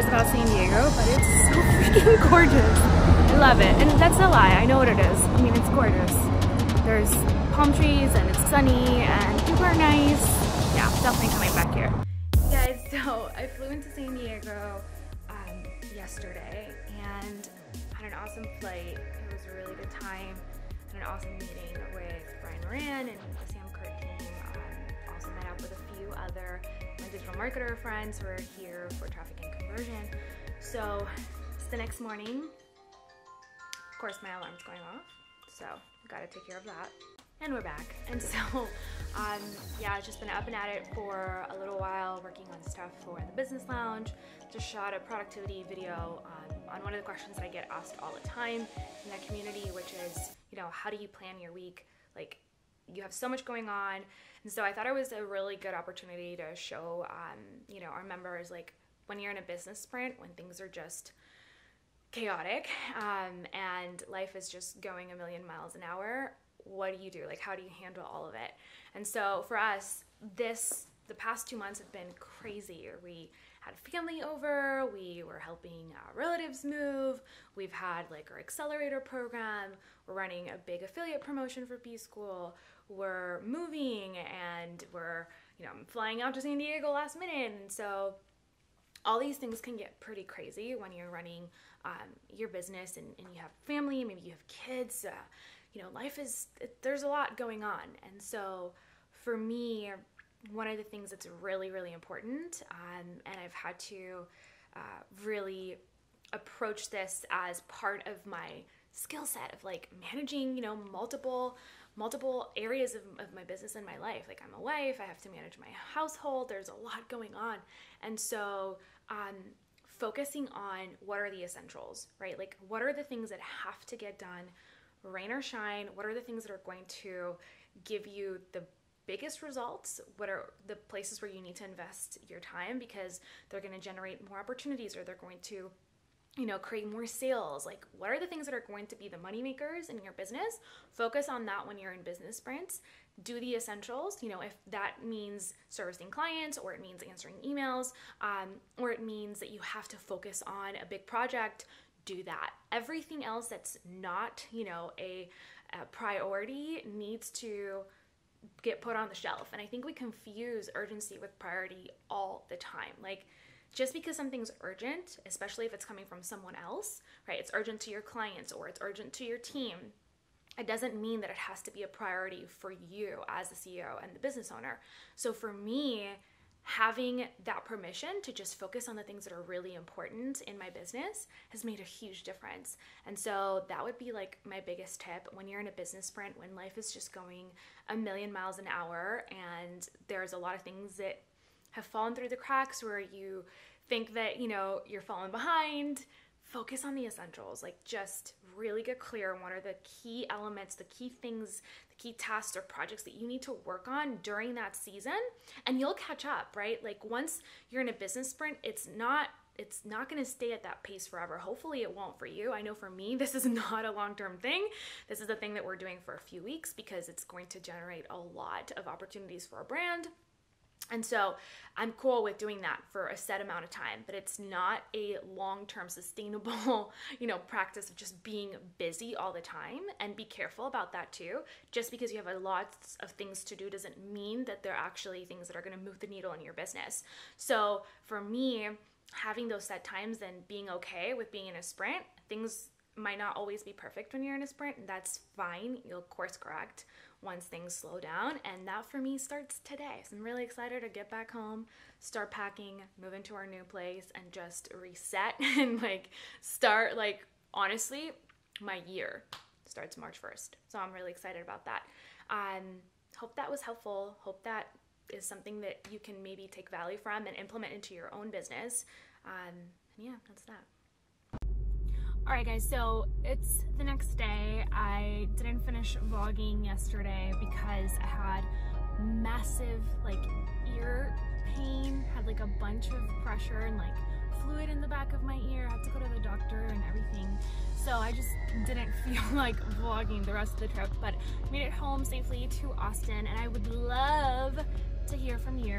is about San Diego, but it's so freaking gorgeous. I love it. And that's a lie. I know what it is. I mean, it's gorgeous. There's palm trees and it's sunny and people are nice. Yeah, definitely coming back here. Guys, so I flew into San Diego yesterday and had an awesome flight. It was a really good time. Had an awesome meeting with Brian Moran and the Sam Kurt team. Also met up with a few other my digital marketer friends who are here for traffic and conversion. So it's the next morning. Of course, my alarm's going off, so gotta take care of that. And we're back. And so, yeah, I've just been up and at it for a little while, working on stuff for the business lounge. Just shot a productivity video on one of the questions that I get asked all the time in that community, which is, you know, how do you plan your week? Like, you have so much going on. And so I thought it was a really good opportunity to show, you know, our members, like, when you're in a business sprint, when things are just chaotic and life is just going a million miles an hour, what do you do? Like, how do you handle all of it? And so for us, the past 2 months have been crazy. We had family over, we were helping relatives move, we've had like our accelerator program, we're running a big affiliate promotion for B-School, we're moving, and we're, you know, flying out to San Diego last minute. And so all these things can get pretty crazy when you're running your business and you have family, maybe you have kids. You know, life is, there's a lot going on. And so for me, one of the things that's really, really important, and I've had to really approach this as part of my skill set of like managing, you know, multiple areas of my business and my life. Like, I'm a wife, I have to manage my household, there's a lot going on. And so focusing on what are the essentials, right? Like, what are the things that have to get done, rain or shine? What are the things that are going to give you the biggest results? What are the places where you need to invest your time because they're going to generate more opportunities, or they're going to, you know, create more sales? Like, what are the things that are going to be the money makers in your business? Focus on that when you're in business sprints. Do the essentials, you know, if that means servicing clients, or it means answering emails, or it means that you have to focus on a big project, do that. Everything else that's not, you know, a priority needs to get put on the shelf. And I think we confuse urgency with priority all the time. Like, just because something's urgent, especially if it's coming from someone else, right? It's urgent to your clients or it's urgent to your team. It doesn't mean that it has to be a priority for you as the CEO and the business owner. So for me, having that permission to just focus on the things that are really important in my business has made a huge difference. And so that would be like my biggest tip when you're in a business sprint, when life is just going a million miles an hour and there's a lot of things that have fallen through the cracks where you think that, you know, you're falling behind. Focus on the essentials. Like, just really get clear on what are the key elements, the key things, the key tasks or projects that you need to work on during that season, and you'll catch up, right? Like, once you're in a business sprint, it's not going to stay at that pace forever. Hopefully it won't for you. I know for me, this is not a long-term thing. This is a thing that we're doing for a few weeks because it's going to generate a lot of opportunities for our brand. And so I'm cool with doing that for a set amount of time, but it's not a long-term sustainable, you know, practice of just being busy all the time. And be careful about that too. Just because you have a lot of things to do doesn't mean that they're actually things that are going to move the needle in your business. So for me, having those set times and being okay with being in a sprint, things might not always be perfect when you're in a sprint, and that's fine. You'll course correct once things slow down, and that for me starts today. So I'm really excited to get back home, start packing, move into our new place, and just reset and like start, like, honestly, my year starts March 1st. So I'm really excited about that. Hope that was helpful. Hope that is something that you can maybe take value from and implement into your own business. Yeah, that's that. All right, guys, so it's the next day. I didn't finish vlogging yesterday because I had massive like ear pain, had like a bunch of pressure and like fluid in the back of my ear. I had to go to the doctor and everything. So I just didn't feel like vlogging the rest of the trip, but made it home safely to Austin, and I would love to hear from you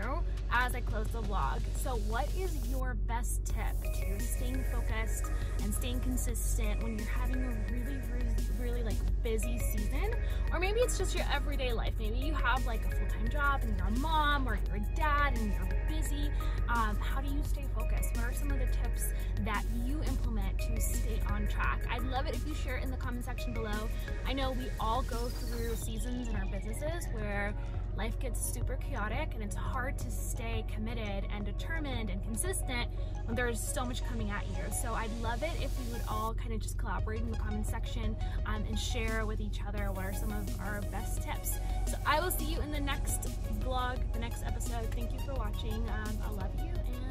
as I close the vlog. So what is your best tip to staying focused and staying consistent when you're having a really like busy season? Or maybe it's just your everyday life. Maybe you have like a full-time job and you're a mom, or you're a dad and you're busy. How do you stay focused? What are some of the tips that you implement to stay on track? I'd love it if you share it in the comment section below. I know we all go through seasons in our businesses where life gets super chaotic and it's hard to stay committed and determined and consistent when there's so much coming at you. So I'd love it if we would all kind of just collaborate in the comment section and share with each other what are some of our best tips. So I will see you in the next vlog, the next episode. Thank you for watching. I love you. And